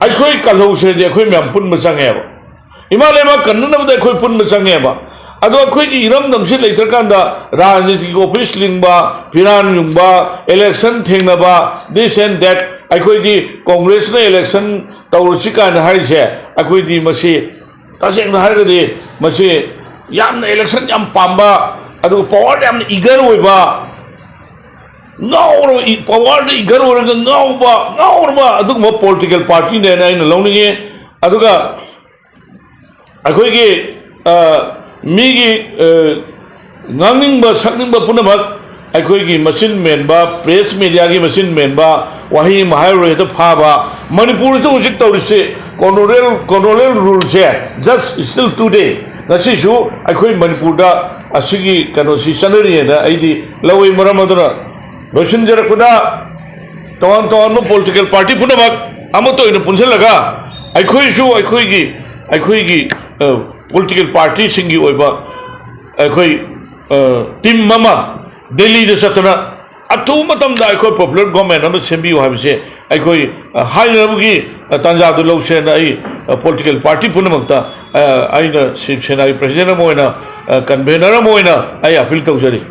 अखोई कलौसे अखोई मैम पुन चंगेब इमा लेमा कन्ननबद अखोई पुन चंगेब अदो अखोई की इरमदम से लेत्रकांदा राजनीतिक ऑफिस लिंबा फिरान युंबा इलेक्शन थेंगनबा दिस एंड दैट अखोई की कांग्रेस ने इलेक्शन तौरसी कान हारिसे अखोई दी मसे तसेंग हारगदे मसे याम इलेक्शन याम पांबा अदो पावर याम इगर होइबा नाउर पावर इगर होरगा नाउरबा पॉलिटिकल पार्टी ने ना लौनिगे अदुगा अखोई की मीगी सकनिंग पुनमक अखोई की मशीन मेनबा प्रेस मीडिया की मशीन मेनबा वही महारोहित फाबा मणिपुर से उचित तौरसे कॉलोनियल रूल से जस्ट स्टिल टुडे नसीसु अखोई मणिपुर दा असिगी कनोसी चनरियना आइदी लवई मरम अदुना लोसिनजरकुदा तवान तवान पॉलिटिकल पार्टी पुनमक अमतो इन पुनसलगा अखोईसु अखोई पॉलिटिकल पार्टी सिंगी ओइबा अखोई टीम ममा दिल्ली दे सतना अथु मतमदा अखोई पॉपुलर गवर्नमेंट अम सेंबियो हाबिसे अखोई हाइनबगी तंजादु लौसे ना आई पॉलिटिकल पार्टी पुनमकता आइना शिवसेना की प्रेसिडेंट मोइना कन्वेनर मोइना आई अपील तौजरी।